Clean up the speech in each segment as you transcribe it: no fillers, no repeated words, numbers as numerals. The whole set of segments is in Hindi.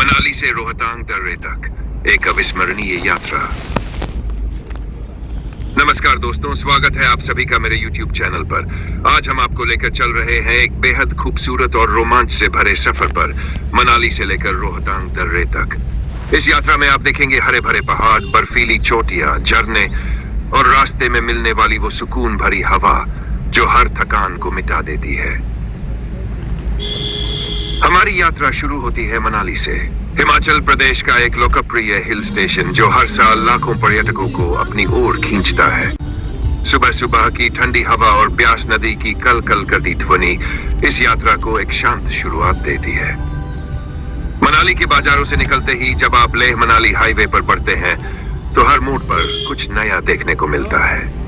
मनाली से रोहतांग दर्रे तक एक अविस्मरणीय यात्रा। नमस्कार दोस्तों, स्वागत है आप सभी का मेरे YouTube चैनल पर। आज हम आपको लेकर चल रहे हैं एक बेहद खूबसूरत और रोमांच से भरे सफर पर, मनाली से लेकर रोहतांग दर्रे तक। इस यात्रा में आप देखेंगे हरे भरे पहाड़, बर्फीली चोटियां, झरने और रास्ते में मिलने वाली वो सुकून भरी हवा जो हर थकान को मिटा देती है। हमारी यात्रा शुरू होती है मनाली से, हिमाचल प्रदेश का एक लोकप्रिय हिल स्टेशन जो हर साल लाखों पर्यटकों को अपनी ओर खींचता है। सुबह सुबह की ठंडी हवा और ब्यास नदी की कल कल करती ध्वनि इस यात्रा को एक शांत शुरुआत देती है। मनाली के बाजारों से निकलते ही जब आप लेह मनाली हाईवे पर बढ़ते हैं तो हर मोड़ पर कुछ नया देखने को मिलता है।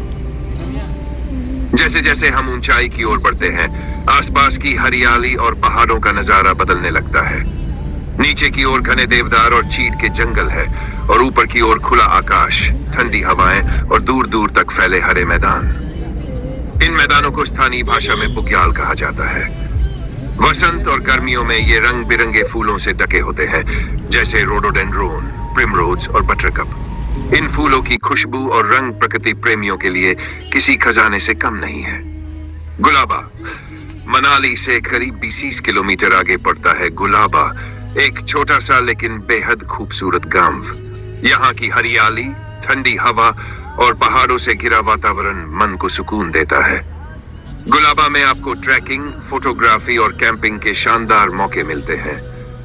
जैसे जैसे हम ऊंचाई की ओर बढ़ते हैं, आसपास की हरियाली और पहाड़ों का नजारा बदलने लगता है। नीचे की ओर घने देवदार और चीड़ के जंगल है और ऊपर की ओर खुला आकाश, ठंडी हवाएं और दूर दूर तक फैले हरे मैदान। इन मैदानों को स्थानीय भाषा में बुग्याल कहा जाता है। वसंत और गर्मियों में ये रंग बिरंगे फूलों से ढके होते हैं, जैसे रोडोडेंड्रोन, प्रिमरोज और बटरकप। इन फूलों की खुशबू और रंग प्रकृति प्रेमियों के लिए किसी खजाने से कम नहीं है। गुलाबा, मनाली से करीब 20 किलोमीटर आगे पड़ता है गुलाबा, एक छोटा सा लेकिन बेहद खूबसूरत गांव। यहाँ की हरियाली, ठंडी हवा और पहाड़ों से घिरा वातावरण मन को सुकून देता है। गुलाबा में आपको ट्रैकिंग, फोटोग्राफी और कैंपिंग के शानदार मौके मिलते हैं।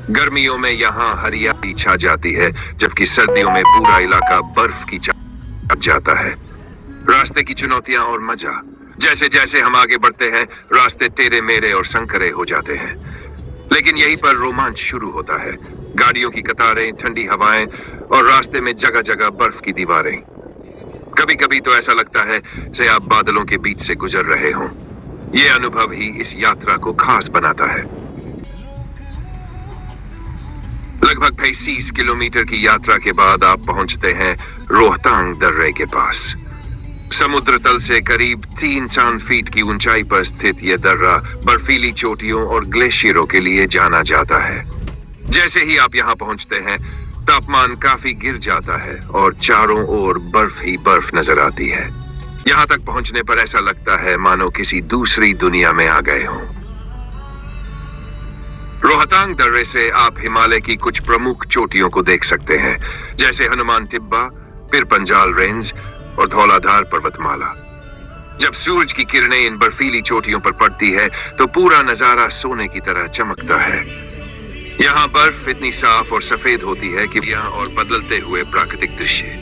गर्मियों में यहाँ हरियाली छा जाती है, जबकि सर्दियों में पूरा इलाका बर्फ की चादर जाता है। रास्ते की चुनौतियां और मजा, जैसे जैसे हम आगे बढ़ते हैं रास्ते टेढ़े मेढ़े और संकरे हो जाते हैं, लेकिन यहीं पर रोमांच शुरू होता है। गाड़ियों की कतारें, ठंडी हवाएं और रास्ते में जगह जगह बर्फ की दीवारें। कभी कभी तो ऐसा लगता है जैसे आप बादलों के बीच से गुजर रहे हों। ये अनुभव ही इस यात्रा को खास बनाता है। लगभग 30 किलोमीटर की यात्रा के बाद आप पहुंचते हैं रोहतांग दर्रे के पास। समुद्र तल से करीब 300 फीट की ऊंचाई पर स्थित यह दर्रा बर्फीली चोटियों और ग्लेशियरों के लिए जाना जाता है। जैसे ही आप यहां पहुंचते हैं, तापमान काफी गिर जाता है और चारों ओर बर्फ ही बर्फ नजर आती है। यहां तक पहुंचने पर ऐसा लगता है मानो किसी दूसरी दुनिया में आ गए हों। रोहतांग दर्रे से आप हिमालय की कुछ प्रमुख चोटियों को देख सकते हैं, जैसे हनुमान टिब्बा, फिर पंजाल रेंज और धौलाधार पर्वतमाला। जब सूरज की किरणें इन बर्फीली चोटियों पर पड़ती है तो पूरा नजारा सोने की तरह चमकता है। यहाँ बर्फ इतनी साफ और सफेद होती है कि यहाँ और बदलते हुए प्राकृतिक दृश्य।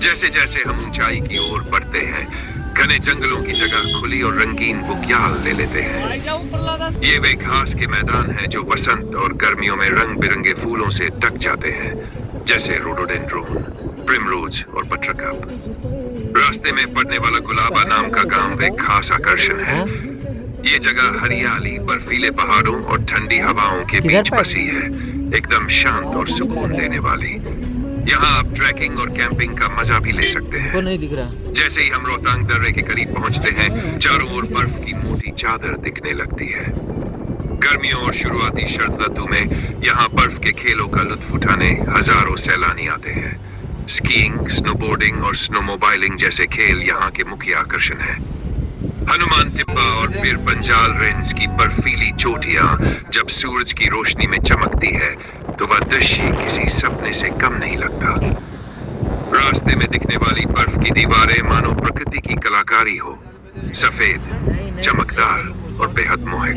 जैसे जैसे हम ऊंचाई की ओर बढ़ते हैं, घने जंगलों की जगह खुली और रंगीन बुग्याल ले लेते हैं। ये वे घास के मैदान हैं जो वसंत और गर्मियों में रंग बिरंगे फूलों से ढक जाते हैं, जैसे रोडोडेंड्रोन, प्रिमरोज और बटरकप। रास्ते में पड़ने वाला गुलाबा नाम का गांव एक खास आकर्षण है। ये जगह हरियाली, बर्फीले पहाड़ों और ठंडी हवाओं के बीच बसी है, एकदम शांत और सुकून देने वाली। यहाँ आप ट्रैकिंग और कैंपिंग का मजा भी ले सकते हैं। नहीं दिख रहा। जैसे ही हम रोहतांग दर्रे के करीब पहुंचते हैं, चारों ओर बर्फ की मोटी चादर दिखने लगती है। गर्मियों और शुरुआती शरद ऋतु में यहाँ बर्फ के खेलों का लुत्फ उठाने हजारों सैलानी आते हैं। स्कीइंग, स्नोबोर्डिंग और स्नोमोबाइलिंग जैसे खेल यहाँ के मुख्य आकर्षण हैं। हनुमान टिब्बा और फिर पंजाल रेंज की बर्फीली चोटियां जब सूरज की रोशनी में चमकती है तो वह दृश्य किसी सपने से कम नहीं लगता। रास्ते में दिखने वाली बर्फ की दीवारें मानो प्रकृति की कलाकारी हो, सफेद, चमकदार और बेहद मोहक।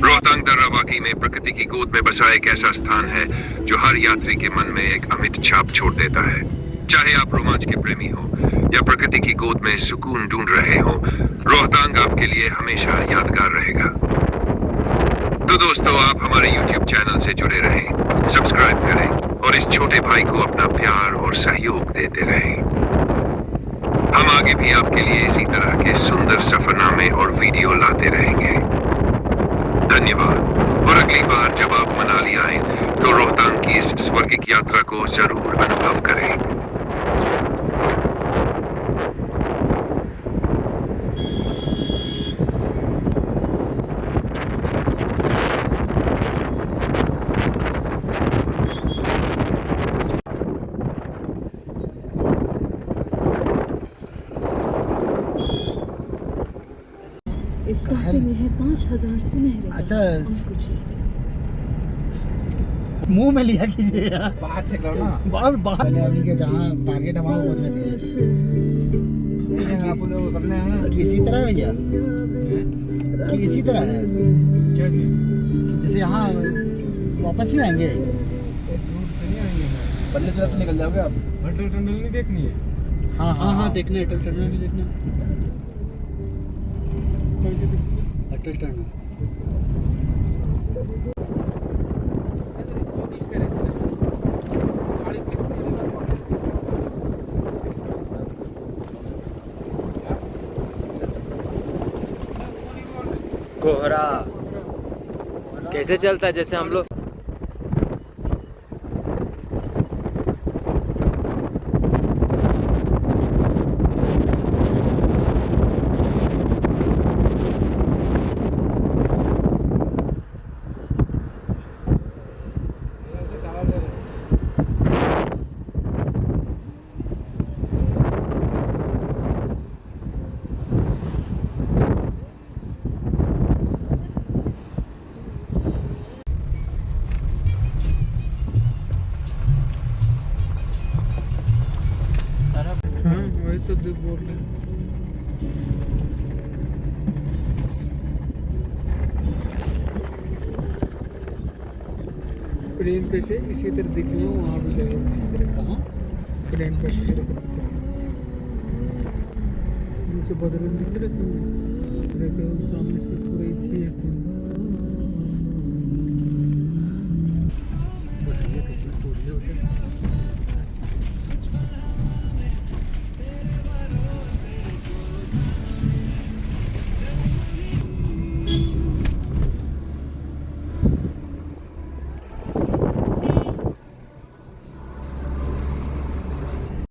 रोहतांग दर्रा वाकई में प्रकृति की गोद में बसा एक ऐसा स्थान है जो हर यात्री के मन में एक अमिट छाप छोड़ देता है। चाहे आप रोमांच के प्रेमी हो या प्रकृति की गोद में सुकून ढूंढ रहे हो, रोहतांग आपके लिए हमेशा यादगार रहेगा। तो दोस्तों, आप हमारे YouTube चैनल से जुड़े रहें, सब्सक्राइब करें और इस छोटे भाई को अपना प्यार और सहयोग देते रहें। हम आगे भी आपके लिए इसी तरह के सुंदर सफरनामे और वीडियो लाते रहेंगे। धन्यवाद। और अगली बार जब आप मनाली आएं तो रोहतांग की इस स्वर्गिक यात्रा को जरूर अनुभव करें। इस काफे में है 5000 सुनहरे अच्छा। और कुछ नहीं। मुंह में लिया कीजिए यार, बाहर से लो ना। बाहर बाहर अभी के जहाँ टारगेट है वहाँ पहुँच में दीजिए। आप लोग करने हैं कि इसी तरह है भैया, कि इसी तरह है क्या चीज? जैसे यहाँ वापस नहीं आएंगे। इस रूट से नहीं आएंगे। बल्ले चला तो निकल जाओगे आप। अटल टनल नहीं देखनी है? हाँ हाँ हाँ, देखना है अटल टनल भी देखना है। अटल टनल कोहरा कैसे चलता है जैसे हम लोग तो बोल रहे प्लेन पे से इसी तरह दिख रही हूँ, वहाँ भी लगे इसी तरह। कहाँ प्लेन पे से नीचे बदल दिख रहे थे, सामने से पूरे इतनी है। बताइए कितना दूर है उधर।